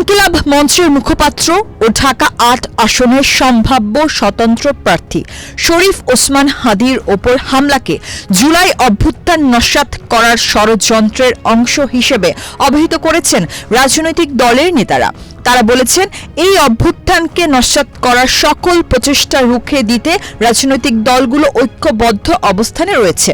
ইনকিলাব মঞ্চের মুখপাত্র ও ঢাকা ৮ আসনের সম্ভাব্য স্বতন্ত্র প্রার্থী শরীফ ওসমান হাদীর ওপর হামলাকে জুলাই অভ্যুত্থান নস্যাৎ করার ষড়যন্ত্রের অংশ হিসেবে অভিহিত করেছেন রাজনৈতিক দলের নেতারা। তারা বলেছেন, এই অভ্যুত্থানকে নস্যাৎ করার সকল প্রচেষ্টা রুখে দিতে রাজনৈতিক দলগুলো ঐক্যবদ্ধ অবস্থানে রয়েছে।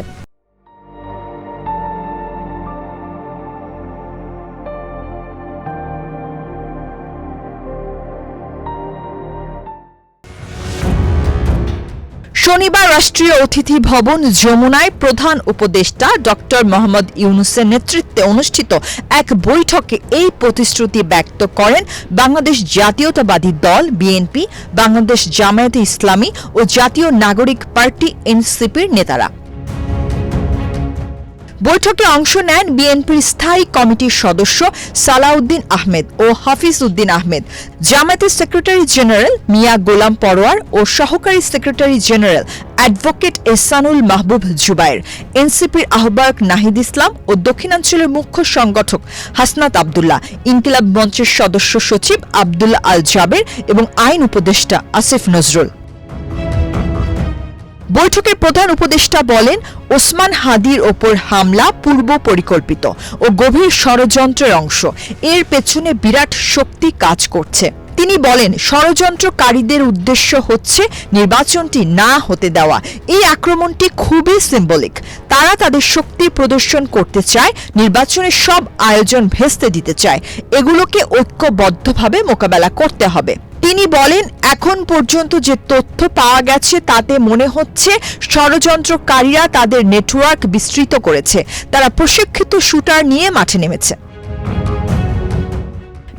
শনিবার রাষ্ট্রীয় অতিথি ভবন যমুনায় প্রধান উপদেষ্টা ডক্টর মোহাম্মদ ইউনূসের নেতৃত্বে অনুষ্ঠিত এক বৈঠকে এই প্রতিশ্রুতি ব্যক্ত করেন বাংলাদেশ জাতীয়তাবাদী দল বিএনপি, বাংলাদেশ জামায়াতে ইসলামী ও জাতীয় নাগরিক পার্টি এনসিপির নেতারা। বৈঠকে অংশ নেন বিএনপির স্থায়ী কমিটির সদস্য সালাউদ্দিন আহমেদ ও হাফিজ উদ্দিন আহমেদ, জামায়াতের সেক্রেটারি জেনারেল মিয়া গোলাম পরোয়ার ও সহকারী সেক্রেটারি জেনারেল অ্যাডভোকেট এহসানুল মাহবুব জুবায়ের, এনসিপির আহ্বায়ক নাহিদ ইসলাম ও দক্ষিণাঞ্চলের মুখ্য সংগঠক হাসনাত আবদুল্লাহ, ইনকিলাব মঞ্চের সদস্য সচিব আবদুল্লাহ আল জাবের এবং আইন উপদেষ্টা আসিফ নজরুল। বৈঠকে প্রধান উপদেষ্টা বলেন, ওসমান হাদীর ওপর হামলা পূর্ব পরিকল্পিত ও গভীর ষড়যন্ত্রের অংশ। এর পেছনে বিরাট শক্তি কাজ করছে। তিনি বলেন, ষড়যন্ত্রকারীদের উদ্দেশ্য হচ্ছে নির্বাচনটি না হতে দেওয়া। এই আক্রমণটি খুবই সিম্বলিক। তারা তাদের শক্তি প্রদর্শন করতে চায়, নির্বাচনের সব আয়োজন ভেস্তে দিতে চায়। এগুলোকে ঐক্যবদ্ধভাবে মোকাবেলা করতে হবে। তিনি বলেন, এখন পর্যন্ত যে তথ্য পাওয়া গেছে তাতে মনে হচ্ছে ষড়যন্ত্রকারীরা তাদের নেটওয়ার্ক বিস্তৃত করেছে। তারা প্রশিক্ষিত শুটার নিয়ে মাঠে নেমেছে।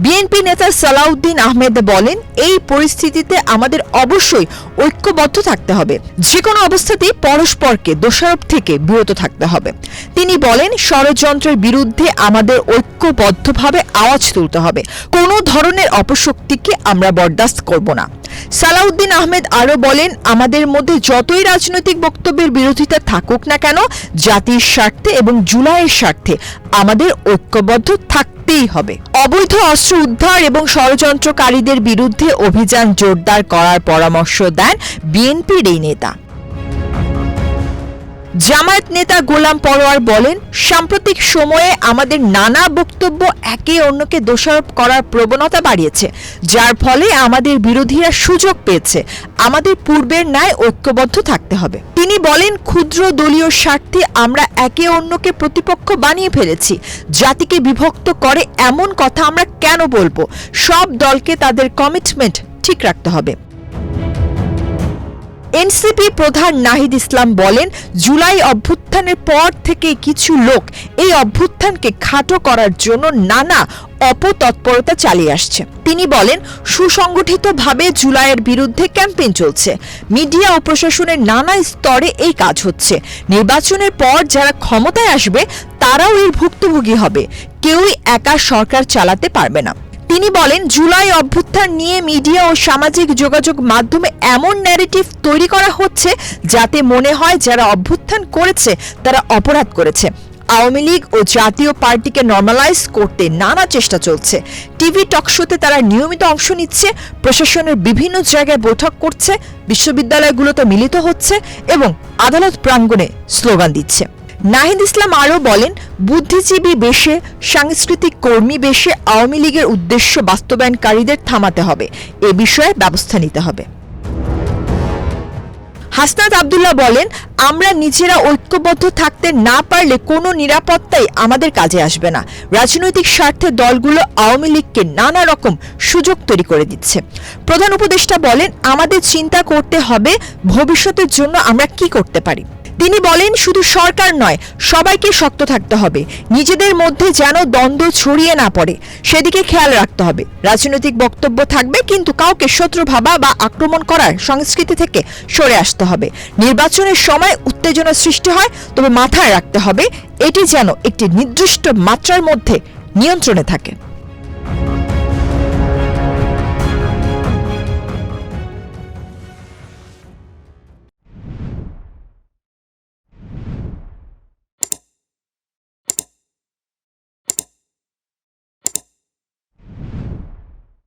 বিএনপি নেতা সালাউদ্দিন আহমেদ বলেন, এই পরিস্থিতিতে আমাদের অবশ্যই ঐক্যবদ্ধ থাকতে হবে। যে কোনো অবস্থাতেই পরস্পরকে দোষারোপ থেকে বিরত থাকতে হবে। তিনি বলেন, ষড়যন্ত্রের বিরুদ্ধে আমাদের ঐক্যবদ্ধভাবে আওয়াজ তুলতে হবে। কোনো ধরনের অপশক্তিকে আমরা বরদাস্ত করব না। সালাউদ্দিন আহমেদ আরও বলেন, আমাদের মধ্যে যতই রাজনৈতিক বক্তব্যের বিরোধিতা থাকুক না কেন, জাতির স্বার্থে এবং জুলাইয়ের স্বার্থে আমাদের ঐক্যবদ্ধ থাকতেই হবে। অবৈধ অস্ত্র উদ্ধার এবং ষড়যন্ত্রকারীদের বিরুদ্ধে অভিযান জোরদার করার পরামর্শ দেন বিএনপির এই নেতা। জামায়াত নেতা গোলাম পরোয়ার বলেন, সাম্প্রতিক সময়ে আমাদের নানা বক্তব্য একে অন্যকে দোষারোপ করার প্রবণতা বাড়িয়েছে, যার ফলে আমাদের বিরোধীরা সুযোগ পেয়েছে। আমাদের পূর্বের ন্যায় ঐক্যবদ্ধ থাকতে হবে। তিনি বলেন, ক্ষুদ্র দলীয় স্বার্থে আমরা একে অন্যকে প্রতিপক্ষ বানিয়ে ফেলেছি। জাতিকে বিভক্ত করে এমন কথা আমরা কেন বলবো? সব দলকে তাদের কমিটমেন্ট ঠিক রাখতে হবে। এনসিপি প্রধান নাহিদ ইসলাম বলেন, জুলাই অভ্যুত্থানের পর থেকে কিছু লোক এই অভ্যুত্থানকে খাটো করার জন্য নানা অপতৎপরতা চালিয়ে আসছে। তিনি বলেন, সুসংগঠিতভাবে জুলাইয়ের বিরুদ্ধে ক্যাম্পেইন চলছে। মিডিয়া ও প্রশাসনের নানা স্তরে এই কাজ হচ্ছে। নির্বাচনের পর যারা ক্ষমতায় আসবে তারাও এর ভুক্তভোগী হবে। কেউই একা সরকার চালাতে পারবে না। তিনি বলেন, জুলাই অভ্যুত্থান নিয়ে মিডিয়া ও সামাজিক যোগাযোগ মাধ্যমে এমন ন্যারেটিভ তৈরি করা হচ্ছে যাতে মনে হয় যারা অভ্যুত্থান করেছে তারা অপরাধ করেছে। আওয়ামী লীগ ও জাতীয় পার্টিকে নর্মালাইজ করতে নানা চেষ্টা চলছে। টিভি টকশোতে তারা নিয়মিত অংশ নিচ্ছে, প্রশাসনের বিভিন্ন জায়গায় বৈঠক করছে, বিশ্ববিদ্যালয়গুলোতে মিলিত হচ্ছে এবং আদালত প্রাঙ্গণে স্লোগান দিচ্ছে। নাহিদ ইসলাম আরও বলেন, বুদ্ধিজীবী বেশে, সাংস্কৃতিক কর্মী বেশে আওয়ামী লীগের উদ্দেশ্য বাস্তবায়নকারীদের থামাতে হবে। এ বিষয়ে ব্যবস্থা নিতে হবে। হাসনাত আবদুল্লাহ বলেন, আমরা নিজেরা ঐক্যবদ্ধ থাকতে না পারলে কোনো নিরাপত্তাই আমাদের কাজে আসবে না। রাজনৈতিক স্বার্থে দলগুলো আওয়ামী লীগকে নানা রকম সুযোগ তৈরি করে দিচ্ছে। প্রধান উপদেষ্টা বলেন, আমাদের চিন্তা করতে হবে ভবিষ্যতের জন্য আমরা কি করতে পারি। তিনি বলেন, শুধু সরকার নয়, সবাইকে শক্ত থাকতে হবে। নিজেদের মধ্যে যেন দ্বন্দ্ব ছড়িয়ে না পড়ে সেদিকে খেয়াল রাখতে হবে। রাজনৈতিক বক্তব্য থাকবে, কিন্তু কাউকে শত্রু ভাবা বা আক্রমণ করার সংস্কৃতি থেকে সরে আসতে হবে। নির্বাচনের সময় উত্তেজনা সৃষ্টি হয়, তবে মাথায় রাখতে হবে এটি যেন একটি নির্দিষ্ট মাত্রার মধ্যে নিয়ন্ত্রণে থাকে।